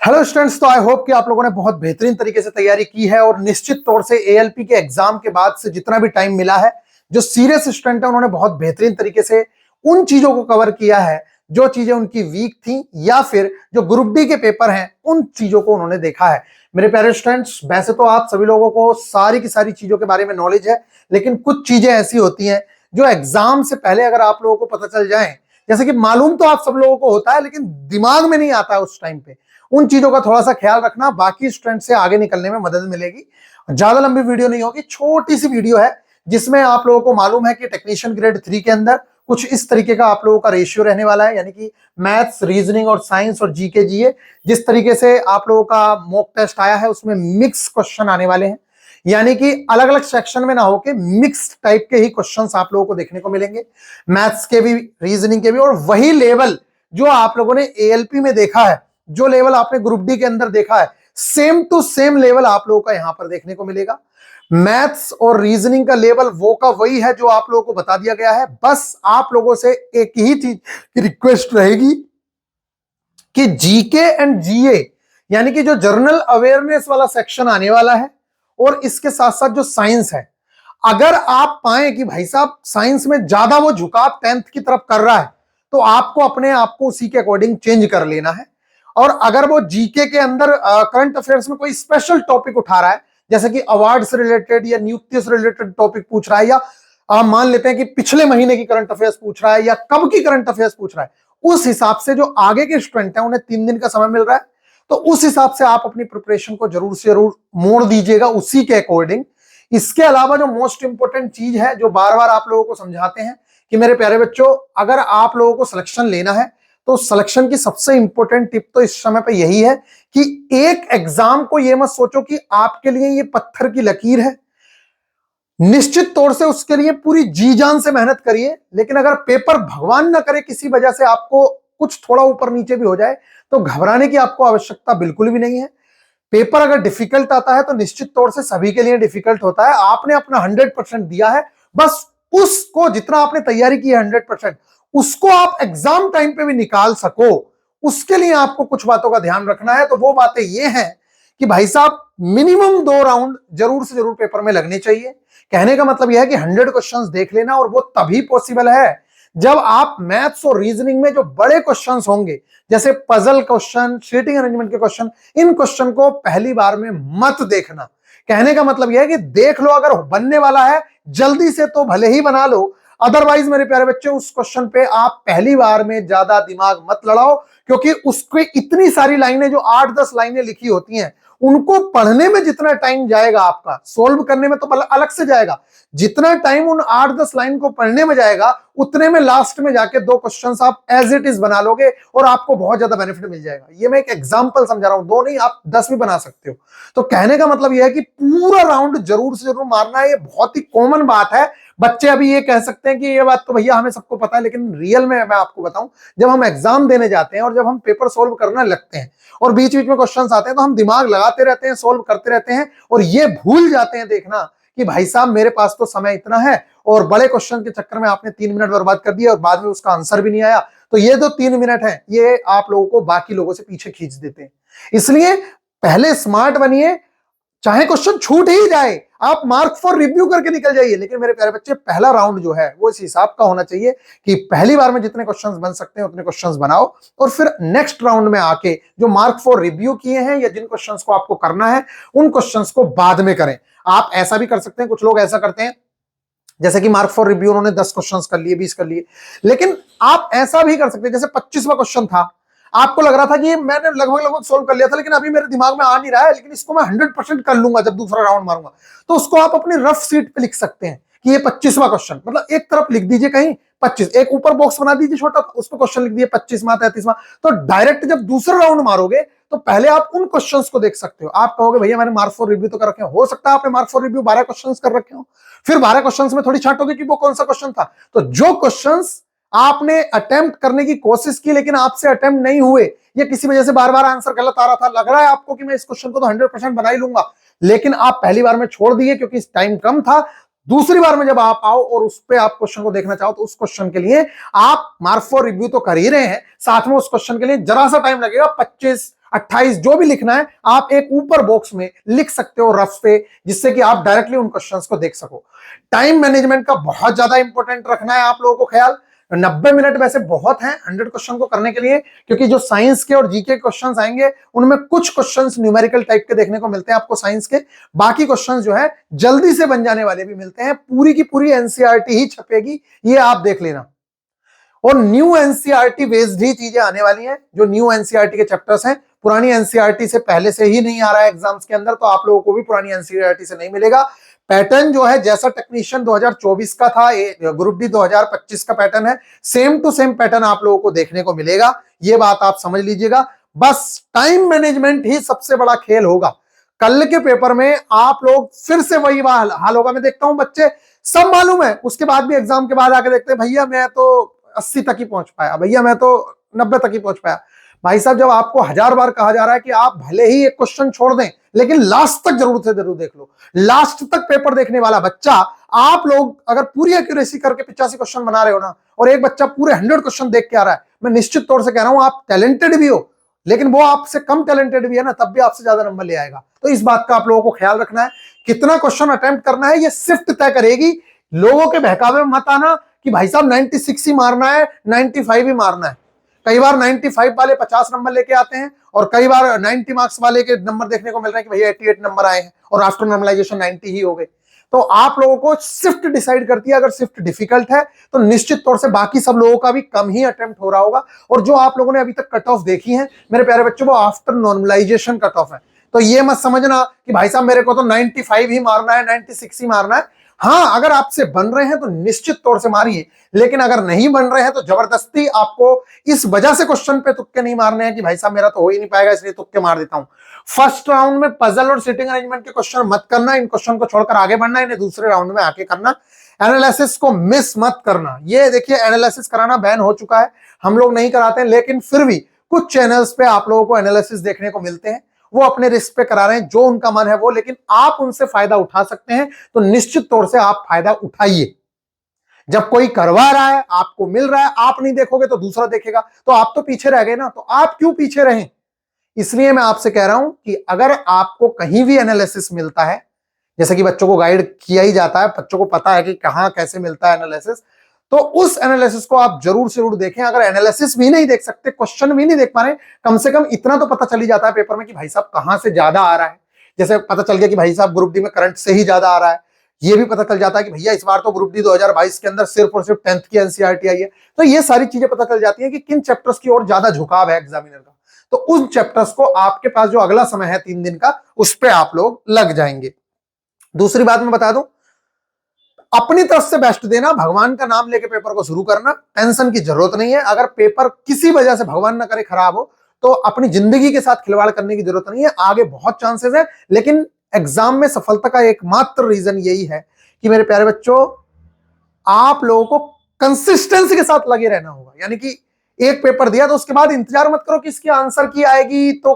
Hello students, तो I hope कि आप लोगों ने बहुत बेहतरीन तरीके से तैयारी की है और निश्चित तौर से एएलपी के एग्जाम के बाद से जितना भी टाइम मिला है, जो सीरियस स्टूडेंट है उन्होंने बहुत बेहतरीन तरीके से उन चीजों को कवर किया है जो चीजें उनकी वीक थी, या फिर जो ग्रुप डी के पेपर हैं उन चीजों को उन्होंने देखा है। मेरे प्यारे स्टूडेंट्स, वैसे तो आप सभी लोगों को सारी की सारी चीजों के बारे में नॉलेज है, लेकिन कुछ चीजें ऐसी होती हैं जो एग्जाम से पहले अगर आप लोगों को पता चल जाए, जैसे कि मालूम तो आप सब लोगों को होता है लेकिन दिमाग में नहीं आता है उस टाइम पे, उन चीजों का थोड़ा सा ख्याल रखना, बाकी स्टूडेंट से आगे निकलने में मदद मिलेगी। ज्यादा लंबी वीडियो नहीं होगी, छोटी सी वीडियो है जिसमें आप लोगों को मालूम है कि टेक्नीशियन ग्रेड 3 के अंदर कुछ इस तरीके का आप लोगों का रेशियो रहने वाला है, यानी कि मैथ्स, रीजनिंग और साइंस और जीके जीए जिस तरीके से आप लोगों का मॉक टेस्ट आया है उसमें मिक्स क्वेश्चन आने वाले हैं, यानी कि अलग अलग सेक्शन में ना होके मिक्स टाइप के ही क्वेश्चंस आप लोगों को देखने को मिलेंगे, मैथ्स के भी, रीजनिंग के भी, और वही लेवल जो आप लोगों ने एएलपी में देखा है, जो लेवल आपने ग्रुप डी के अंदर देखा है, सेम टू सेम लेवल आप लोगों का यहां पर देखने को मिलेगा। मैथ्स और रीजनिंग का लेवल वो का वही है जो आप लोगों को बता दिया गया है। बस आप लोगों से एक ही चीज की रिक्वेस्ट रहेगी कि जीके एंड जीए, यानी कि जो जनरल अवेयरनेस वाला सेक्शन आने वाला है और इसके साथ साथ जो साइंस है, अगर आप पाए कि भाई साहब साइंस में ज्यादा वो झुकाव 10th की तरफ कर रहा है, तो आपको अपने आप को उसी के अकॉर्डिंग चेंज कर लेना है। और अगर वो जीके के अंदर करंट अफेयर्स में कोई स्पेशल टॉपिक उठा रहा है, जैसे कि अवार्ड से रिलेटेड या नियुक्ति से रिलेटेड टॉपिक पूछ रहा है, या आप मान लेते हैं कि पिछले महीने की करंट अफेयर्स पूछ रहा है या कब की करंट अफेयर्स पूछ रहा है, उस हिसाब से जो आगे के स्टूडेंट हैं उन्हें 3 दिन का समय मिल रहा है, तो उस हिसाब से आप अपनी प्रिपरेशन को जरूर से जरूर मोड़ दीजिएगा उसी के अकॉर्डिंग। इसके अलावा जो मोस्ट इंपोर्टेंट चीज है, जो बार बार आप लोगों को समझाते हैं कि मेरे प्यारे बच्चों, अगर आप लोगों को सिलेक्शन लेना है तो सिलेक्शन की सबसे इंपॉर्टेंट टिप तो इस समय पे यही है कि एक एग्जाम को ये मत सोचो कि आपके लिए ये पत्थर की लकीर है। निश्चित तौर से उसके लिए पूरी जी जान से मेहनत करिए, लेकिन अगर पेपर भगवान ना करे किसी वजह से आपको कुछ थोड़ा ऊपर नीचे भी हो जाए, तो घबराने की आपको आवश्यकता बिल्कुल भी नहीं है। पेपर अगर डिफिकल्ट आता है तो निश्चित तौर से सभी के लिए डिफिकल्ट होता है। आपने अपना 100% दिया है, बस उसको जितना आपने तैयारी की है 100%, उसको आप एग्जाम टाइम पे भी निकाल सको, उसके लिए आपको कुछ बातों का ध्यान रखना है। तो वो बातें ये हैं कि भाई साहब मिनिमम 2 राउंड जरूर से जरूर पेपर में लगने चाहिए। कहने का मतलब यह है कि 100 क्वेश्चंस देख लेना, और वो तभी पॉसिबल है जब आप मैथ्स और रीजनिंग में जो बड़े क्वेश्चंस होंगे, जैसे पजल क्वेश्चन, सीटिंग अरेंजमेंट के क्वेश्चन, इन क्वेश्चन को पहली बार में मत देखना। कहने का मतलब यह है कि देख लो, अगर बनने वाला है जल्दी से तो भले ही बना लो, अदरवाइज मेरे प्यारे बच्चे उस क्वेश्चन पे आप पहली बार में ज्यादा दिमाग मत लड़ाओ, क्योंकि उसके इतनी सारी लाइनें, जो 8-10 लाइनें लिखी होती हैं, उनको पढ़ने में जितना टाइम जाएगा आपका, सोल्व करने में तो अलग से जाएगा, जितना टाइम उन 8-10 लाइन को पढ़ने में जाएगा उतने में लास्ट में जाके 2 क्वेश्चंस आप एज इट इज बना लोगे और आपको बहुत ज्यादा बेनिफिट मिल जाएगा। ये मैं एक एग्जांपल समझा रहा हूं, 2 नहीं आप 10 भी बना सकते हो। तो कहने का मतलब यह है कि पूरा राउंड जरूर से जरूर मारना है। ये बहुत ही कॉमन बात है। बच्चे अभी ये कह सकते हैं कि ये बात तो भैया हमें सबको पता है, लेकिन रियल में मैं आपको बताऊं, जब हम एग्जाम देने जाते हैं और जब हम पेपर सोल्व करने लगते हैं और बीच बीच में क्वेश्चंस आते हैं, तो हम दिमाग लगाते रहते हैं, सोल्व करते रहते हैं, और ये भूल जाते हैं देखना कि भाई साहब मेरे पास तो समय इतना है, और बड़े क्वेश्चन के चक्कर में आपने 3 मिनट बर्बाद कर दिया और बाद में उसका आंसर भी नहीं आया, तो ये जो 3 मिनट है ये आप लोगों को बाकी लोगों से पीछे खींच देते हैं। इसलिए पहले स्मार्ट बनिए, चाहे क्वेश्चन छूट ही जाए आप मार्क फॉर रिव्यू करके निकल जाइए, लेकिन मेरे प्यारे बच्चे पहला राउंड जो है वो इस हिसाब का होना चाहिए कि पहली बार में जितने क्वेश्चंस बन सकते हैं उतने क्वेश्चंस बनाओ, और फिर नेक्स्ट राउंड में आके जो मार्क फॉर रिव्यू किए हैं या जिन क्वेश्चंस को आपको करना है उन क्वेश्चंस को बाद में करें। आप ऐसा भी कर सकते हैं, कुछ लोग ऐसा करते हैं जैसे कि मार्क फॉर रिव्यू उन्होंने 10 क्वेश्चंस कर लिए, 20 कर लिए, लेकिन आप ऐसा भी कर सकते हैं जैसे 25वां क्वेश्चन था, आपको लग रहा था कि मैंने लगभग सोल्व कर लिया था, लेकिन अभी मेरे दिमाग में आ नहीं रहा है, लेकिन इसको मैं 100% कर लूंगा जब दूसरा राउंड मारूंगा, तो उसको आप अपनी रफ सीट पे लिख सकते हैं कि ये 25वां क्वेश्चन, मतलब एक तरफ लिख दीजिए कहीं 25, एक ऊपर बॉक्स बना दीजिए छोटा, उस पर क्वेश्चन लिख दिए 25वां 33वां, तो डायरेक्ट जब दूसरा राउंड मारोगे तो पहले आप उन क्वेश्चंस को देख सकते हो। आप कहोगे भैया मैंने मार्क फॉर रिव्यू तो कर रखे हो सकता है आपने मार्क फॉर रिव्यू 12 क्वेश्चंस कर रखे हो, फिर 12 क्वेश्चंस में थोड़ी छांटोगे कि वो कौन सा क्वेश्चन था, तो जो क्वेश्चंस आपने अटेम्प्ट करने की कोशिश की लेकिन आपसे अटेम्प्ट नहीं हुए, ये किसी वजह से बार बार आंसर गलत आ रहा था, लग रहा है आपको कि मैं इस क्वेश्चन को तो 100% बना ही लूंगा, लेकिन आप पहली बार में छोड़ दिए क्योंकि टाइम कम था, दूसरी बार में जब आप आओ और उस पे आप क्वेश्चन को देखना चाहो तो उस क्वेश्चन के लिए आप मार्क फॉर रिव्यू तो कर ही रहे हैं, साथ में उस क्वेश्चन के लिए जरा सा टाइम लगेगा, 25 28 जो भी लिखना है आप एक ऊपर बॉक्स में लिख सकते हो रफ पे, जिससे कि आप डायरेक्टली उन क्वेश्चंस को देख सको। टाइम मैनेजमेंट का बहुत ज्यादा इंपॉर्टेंट रखना है आप लोगों को ख्याल। 90 मिनट वैसे बहुत हैं 100 क्वेश्चन को करने के लिए, क्योंकि जो साइंस के और जीके क्वेश्चंस आएंगे उनमें कुछ क्वेश्चंस न्यूमेरिकल टाइप के देखने को मिलते हैं आपको साइंस के, बाकी क्वेश्चंस जो है जल्दी से बन जाने वाले भी मिलते हैं। पूरी की पूरी एनसीईआरटी ही छपेगी, ये आप देख लेना। और न्यू एनसीईआरटी बेस्ड ही चीजें आने वाली हैं। जो न्यू एनसीईआरटी के चैप्टर्स हैं पुरानी एनसीईआरटी से पहले से ही नहीं आ रहा है एग्जाम्स के अंदर, तो आप लोगों को भी पुरानी एनसीईआरटी से नहीं मिलेगा। पैटर्न जो है जैसा टेक्नीशियन 2024 का था, ग्रुप डी 2025 का पैटर्न है, सेम टू सेम पैटर्न आप लोगों को देखने को मिलेगा। ये बात आप समझ लीजिएगा। बस टाइम मैनेजमेंट ही सबसे बड़ा खेल होगा। कल के पेपर में आप लोग फिर से वही हाल होगा। मैं देखता हूं बच्चे सब मालूम है, उसके बाद भी एग्जाम के बाद आके देखते हैं भैया मैं तो 80 तक ही पहुंच पाया, भैया मैं तो 90 तक ही पहुंच पाया। भाई साहब जब आपको 1000 बार कहा जा रहा है कि आप भले ही एक क्वेश्चन छोड़ दें लेकिन लास्ट तक जरूर से जरूर देख लो, लास्ट तक पेपर देखने वाला बच्चा, आप लोग अगर पूरी एक्यूरेसी करके 85 क्वेश्चन बना रहे हो ना, और एक बच्चा पूरे 100 क्वेश्चन देख के आ रहा है, मैं निश्चित तौर से कह रहा हूं आप टैलेंटेड भी हो, लेकिन वो आपसे कम टैलेंटेड भी है ना, तब भी आपसे ज्यादा नंबर ले आएगा। तो इस बात का आप लोगों को ख्याल रखना है। कितना क्वेश्चन अटेम्प्ट करना है ये शिफ्ट तय करेगी। लोगों के बहकावे में मत आना कि भाई साहब 96 ही मारना है, 95 ही मारना है। कई बार 95 वाले 50 नंबर लेके आते हैं, और कई बार 90 मार्क्स वाले के नंबर देखने को मिल रहे हैं कि भैया 88 नंबर आए हैं और आफ्टर नॉर्मलाइजेशन 90 ही हो गए। तो आप लोगों को शिफ्ट डिसाइड करती है। अगर शिफ्ट डिफिकल्ट है तो निश्चित तौर से बाकी सब लोगों का भी कम ही अटेम्प्ट हो रहा होगा। और जो आप लोगों ने अभी तक कट ऑफ देखी है मेरे प्यारे बच्चों, वो आफ्टर नॉर्मलाइजेशन कट ऑफ है। तो ये मत समझना कि भाई साहब मेरे को तो 95 ही मारना है, 96 ही मारना है। हाँ, अगर आपसे बन रहे हैं तो निश्चित तौर से मारिए, लेकिन अगर नहीं बन रहे हैं तो जबरदस्ती आपको इस वजह से क्वेश्चन पे तुक्के नहीं मारने हैं कि भाई साहब मेरा तो हो ही नहीं पाएगा इसलिए तुक्के मार देता हूं। फर्स्ट राउंड में पजल और सिटिंग अरेंजमेंट के क्वेश्चन मत करना, इन क्वेश्चन को छोड़कर आगे बढ़ना, इन्हें दूसरे राउंड में आके करना। एनालिसिस को मिस मत करना। ये देखिए एनालिसिस कराना बैन हो चुका है, हम लोग नहीं कराते हैं, लेकिन फिर भी कुछ चैनल्स पे आप लोगों को एनालिसिस देखने को मिलते हैं। वो अपने रिस्क पे करा रहे हैं, जो उनका मन है वो, लेकिन आप उनसे फायदा उठा सकते हैं, तो निश्चित तौर से आप फायदा उठाइए। जब कोई करवा रहा है, आपको मिल रहा है, आप नहीं देखोगे तो दूसरा देखेगा, तो आप तो पीछे रह गए ना, तो आप क्यों पीछे रहें। इसलिए मैं आपसे कह रहा हूं कि अगर आपको कहीं भी एनालिसिस मिलता है, जैसे कि बच्चों को गाइड किया ही जाता है, बच्चों को पता है कि कहां कैसे मिलता है एनालिसिस, तो उस एनालिसिस को आप जरूर से जरूर देखें। अगर एनालिसिस भी नहीं देख सकते, क्वेश्चन भी नहीं देख पा रहे, कम से कम इतना तो पता चल ही जाता है पेपर में कि भाई साहब कहां से ज्यादा आ रहा है। जैसे पता चल गया कि भाई साहब ग्रुप डी में करंट से ही ज्यादा आ रहा है, ये भी पता चल जाता है कि भैया इस बार तो ग्रुप डी 2022 के अंदर सिर्फ और सिर्फ 10th की एनसीईआरटी आई है। तो ये सारी चीजें पता चल जाती हैं कि किन चैप्टर्स की ओर ज्यादा झुकाव है एग्जामिनर का। तो उन चैप्टर्स को आपके पास जो अगला समय है 3 दिन का, उस पर आप लोग लग जाएंगे। दूसरी बात मैं बता दूं, अपनी तरफ से बेस्ट देना, भगवान का नाम लेके पेपर को शुरू करना, टेंशन की जरूरत नहीं है। अगर पेपर किसी वजह से भगवान ना करे खराब हो, तो अपनी जिंदगी के साथ खिलवाड़ करने की जरूरत नहीं है, आगे बहुत चांसेस है। लेकिन एग्जाम में सफलता का एकमात्र रीजन यही है कि मेरे प्यारे बच्चों, आप लोगों को कंसिस्टेंसी के साथ लगे रहना होगा। यानी कि एक पेपर दिया तो उसके बाद इंतजार मत करो कि इसकी आंसर की आएगी, तो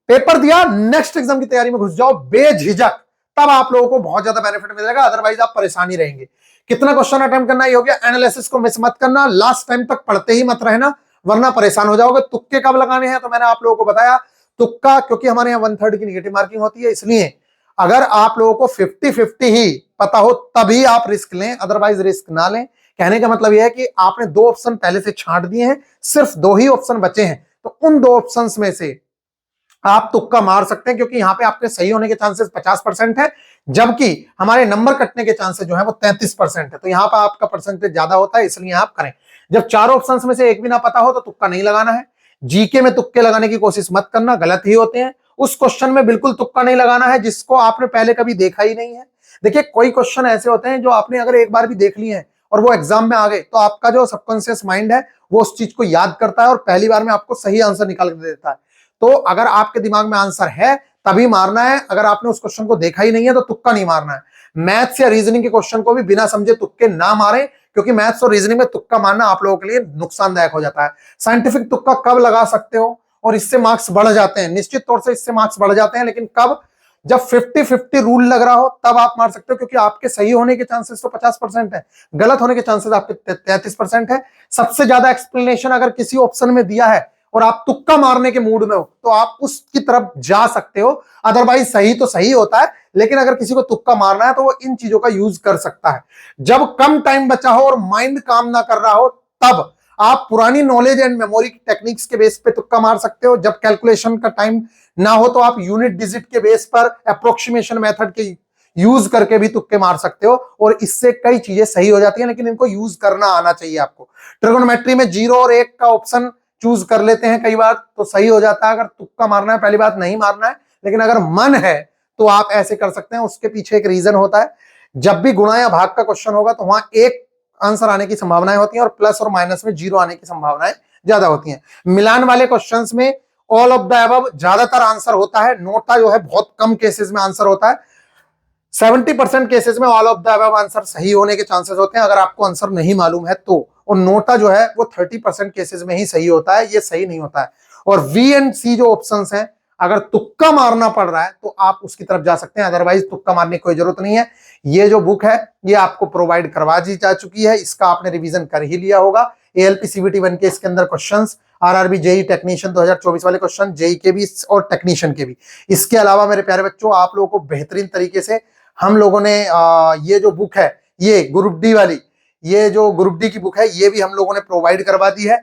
पेपर दिया नेक्स्ट एग्जाम की तैयारी में घुस जाओ बेझिझक, तब आप लोगों को बहुत ज्यादा बेनिफिट मिलेगा। अदरवाइज आप परेशानी रहेंगे। कितना क्वेश्चन अटेम्प्ट करना, ये हो गया। एनालिसिस को मिस मत करना, लास्ट टाइम तक पढ़ते ही मत रहना, वरना परेशान हो जाओगे। तुक्के कब लगाने हैं, तो मैंने आप लोगों को बताया, तुक्का क्योंकि हमारे यहाँ 1/3 की निगेटिव मार्किंग होती है, इसलिए अगर आप लोगों को 50-50 ही पता हो तभी आप रिस्क लें, अदरवाइज रिस्क ना लें। कहने का मतलब यह है कि आपने 2 ऑप्शन पहले से छांट दिए हैं, सिर्फ 2 ही ऑप्शन बचे हैं, तो उन 2 ऑप्शन में से आप तुक्का मार सकते हैं, क्योंकि यहां पे आपके सही होने के चांसेस 50% है, जबकि हमारे नंबर कटने के चांसेस जो है वो 33% है। तो यहां पर आपका परसेंटेज ज्यादा होता है, इसलिए आप करें। जब 4 ऑप्शंस में से एक भी ना पता हो तो तुक्का नहीं लगाना है। जीके में तुक्के लगाने की कोशिश मत करना, गलत ही होते हैं। उस क्वेश्चन में बिल्कुल तुक्का नहीं लगाना है जिसको आपने पहले कभी देखा ही नहीं है। देखिए कोई क्वेश्चन ऐसे होते हैं जो आपने अगर एक बार भी देख लिए हैं और वो एग्जाम में आ गए, तो आपका जो सबकॉन्शियस माइंड है वो उस चीज को याद करता है और पहली बार में आपको सही आंसर निकाल के देता है। तो अगर आपके दिमाग में आंसर है तभी मारना है, अगर आपने उस क्वेश्चन को देखा ही नहीं है तो तुक्का नहीं मारना है। मैथ्स या रीजनिंग के क्वेश्चन को भी बिना समझे तुक्के ना मारें, क्योंकि मैथ्स और रीजनिंग में तुक्का मारना आप लोगों के लिए नुकसानदायक हो जाता है। साइंटिफिक तुक्का कब लगा सकते हो और इससे मार्क्स बढ़ जाते हैं, निश्चित तौर से इससे मार्क्स बढ़ जाते हैं, लेकिन कब, जब 50-50 रूल लग रहा हो तब आप मार सकते हो, क्योंकि आपके सही होने के चांसेस तो 50% है, गलत होने के चांसेस आपके 33% है। सबसे ज्यादा एक्सप्लेनेशन अगर किसी ऑप्शन में दिया है और आप तुक्का मारने के मूड में हो तो आप उसकी तरफ जा सकते हो। अदरवाइज सही तो सही होता है, लेकिन अगर किसी को तुक्का मारना है तो वो इन चीजों का यूज कर सकता है। जब कम टाइम बचा हो और माइंड काम ना कर रहा हो तब आप पुरानी नॉलेज एंड मेमोरी टेक्निक्स के बेस पे तुक्का मार सकते हो। जब कैलकुलेशन का टाइम ना हो तो आप यूनिट डिजिट के बेस पर अप्रोक्सीमेशन मेथड के यूज करके भी तुक्के मार सकते हो, और इससे कई चीजें सही हो जाती है, लेकिन इनको यूज करना आना चाहिए आपको। ट्रिगोनोमेट्री में 0 और 1 का ऑप्शन चूज कर लेते हैं कई बार तो सही हो जाता है। अगर तुक्का मारना है, पहली बात नहीं मारना है, लेकिन अगर मन है तो आप ऐसे कर सकते हैं। उसके पीछे एक रीजन होता है, जब भी गुणा या भाग का क्वेश्चन होगा तो वहां एक आंसर आने की संभावनाएं होती हैं और प्लस और माइनस में 0 आने की संभावनाएं ज्यादा होती हैं। मिलान वाले क्वेश्चंस में ऑल ऑफ द अबव ज्यादातर आंसर होता है, नोटा जो है बहुत कम केसेस में आंसर होता है। 70% केसेस में all of the above answer सही होने के चांसेस होते हैं अगर आपको आंसर नहीं मालूम है तो, और नोटा जो है वो 30% केसेस में ही सही होता है, ये सही नहीं होता है। और बी एंड सी जो ऑप्शंस हैं, अगर तुक्का मारना पड़ रहा है तो आप उसकी तरफ जा सकते हैं, अदरवाइज तुक्का मारने की कोई जरूरत नहीं है। ये जो बुक है ये आपको प्रोवाइड करवा दी जा चुकी है, इसका आपने रिवीजन कर ही लिया होगा। एएलपी सीबीटी 1 के इसके अंदर क्वेश्चंस, आरआरबी जेई टेक्नीशियन 2024 वाले क्वेश्चन, जेई के भी और टेक्नीशियन के भी। इसके अलावा मेरे प्यारे बच्चों, आप लोगों को बेहतरीन तरीके से हम लोगों ने ये जो बुक है, ये ग्रुप डी वाली, ये जो ग्रुप डी की बुक है ये भी हम लोगों ने प्रोवाइड करवा दी है।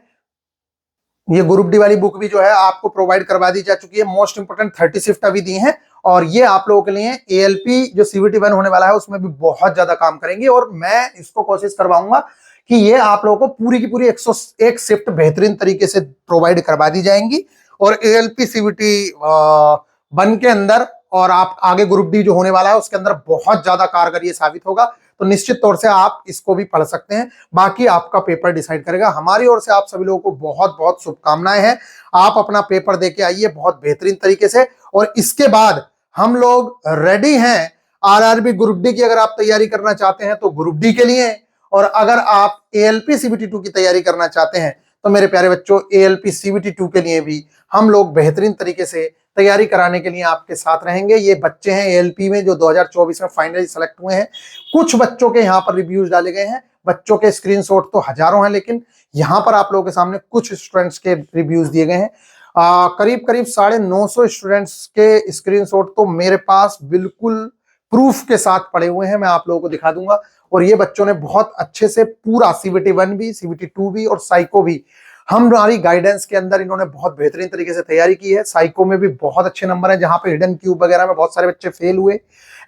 ये ग्रुप डी वाली बुक भी जो है आपको प्रोवाइड करवा दी जा चुकी है। मोस्ट इंपोर्टेंट 30 शिफ्ट अभी दी हैं, और ये आप लोगों के लिए एएलपी जो सीबीटी 1 होने वाला है उसमें भी बहुत ज्यादा काम करेंगे, और मैं इसको कोशिश करवाऊंगा कि ये आप लोगों को पूरी की पूरी 101 शिफ्ट बेहतरीन तरीके से प्रोवाइड करवा दी जाएंगी। और एएलपी सीबीटी 1 के अंदर और आप आगे ग्रुप डी जो होने वाला है उसके अंदर बहुत ज्यादा कारगर ये साबित होगा, तो निश्चित तौर से आप इसको भी पढ़ सकते हैं। बाकी आपका पेपर डिसाइड करेगा। हमारी ओर से आप सभी लोगों को बहुत बहुत शुभकामनाएं हैं। आप अपना पेपर देके आइए बहुत बेहतरीन तरीके से, और इसके बाद हम लोग रेडी हैं आरआरबी ग्रुप डी की। अगर आप तैयारी करना चाहते हैं तो ग्रुप डी के लिए, और अगर आप एएलपी सीबीटी 2 की तैयारी करना चाहते हैं तो मेरे प्यारे बच्चों एएलपी सीबीटी 2 के लिए भी हम लोग बेहतरीन तरीके से तैयारी कराने के लिए आपके साथ रहेंगे। ये बच्चे हैं एएलपी में जो 2024 में फाइनली सेलेक्ट हुए हैं। कुछ बच्चों के यहाँ पर रिव्यूज डाले गए हैं, बच्चों के स्क्रीनशॉट तो हजारों हैं, लेकिन यहाँ पर आप लोगों के सामने कुछ स्टूडेंट्स के रिव्यूज दिए गए हैं। करीब करीब 950 स्टूडेंट्स के स्क्रीनशॉट तो मेरे पास बिल्कुल प्रूफ के साथ पड़े हुए हैं, मैं आप लोगों को दिखा दूंगा। और ये बच्चों ने बहुत अच्छे से पूरा सीबीटी 1 भी, सीबीटी 2 भी और साइको भी हमारी गाइडेंस के अंदर इन्होंने बहुत बेहतरीन तरीके से तैयारी की है। साइको में भी बहुत अच्छे नंबर हैं, जहां पे हिडन क्यूब वगैरह में बहुत सारे बच्चे फेल हुए।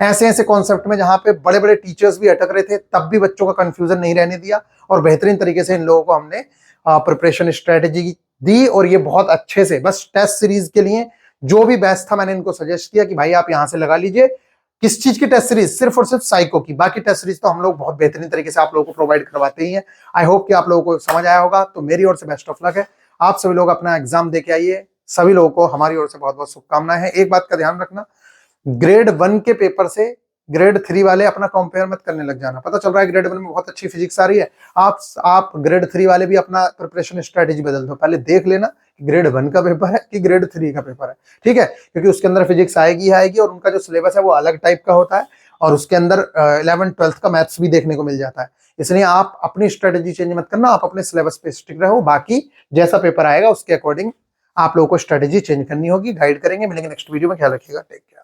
ऐसे ऐसे कॉन्सेप्ट में जहां पे बड़े बड़े टीचर्स भी अटक रहे थे, तब भी बच्चों का कंफ्यूजन नहीं रहने दिया, और बेहतरीन तरीके से इन लोगों को हमने प्रिपरेशन स्ट्रेटेजी दी। और ये बहुत अच्छे से, बस टेस्ट सीरीज के लिए जो भी बेस्ट था मैंने इनको सजेस्ट किया कि भाई आप यहां से लगा लीजिए। किस चीज की टेस्ट सीरीज? सिर्फ और सिर्फ साइको की। बाकी टेस्ट सीरीज तो हम लोग बहुत बेहतरीन तरीके से आप लोगों को प्रोवाइड करवाते ही हैं। आई होप कि आप लोगों को समझ आया होगा। तो मेरी ओर से बेस्ट ऑफ लक है। आप सभी लोग अपना एग्जाम देके आइए। सभी लोगों को हमारी ओर से बहुत बहुत शुभकामनाएं हैं। एक बात का ध्यान रखना, ग्रेड 1 के पेपर से ग्रेड 3 वाले अपना कंपेयर मत करने लग जाना। पता चल रहा है ग्रेड 1 में बहुत अच्छी फिजिक्स आ रही है, आप ग्रेड 3 वाले भी अपना प्रिपरेशन स्ट्रेटेजी बदल दो। पहले देख लेना कि ग्रेड 1 का पेपर है कि ग्रेड 3 का पेपर है, ठीक है? क्योंकि उसके अंदर फिजिक्स आएगी आएगी, और उनका जो सिलेबस है वो अलग टाइप का होता है, और उसके अंदर 11th 12th का मैथ्स भी देखने को मिल जाता है। इसलिए आप अपनी स्ट्रेटेजी चेंज मत करना, आप अपने सिलेबस पे स्टिक रहो। बाकी जैसा पेपर आएगा उसके अकॉर्डिंग आप लोगों को स्ट्रेटेजी चेंज करनी होगी। गाइड करेंगे। मिलेंगे नेक्स्ट वीडियो में। ख्याल रखिएगा। Take care.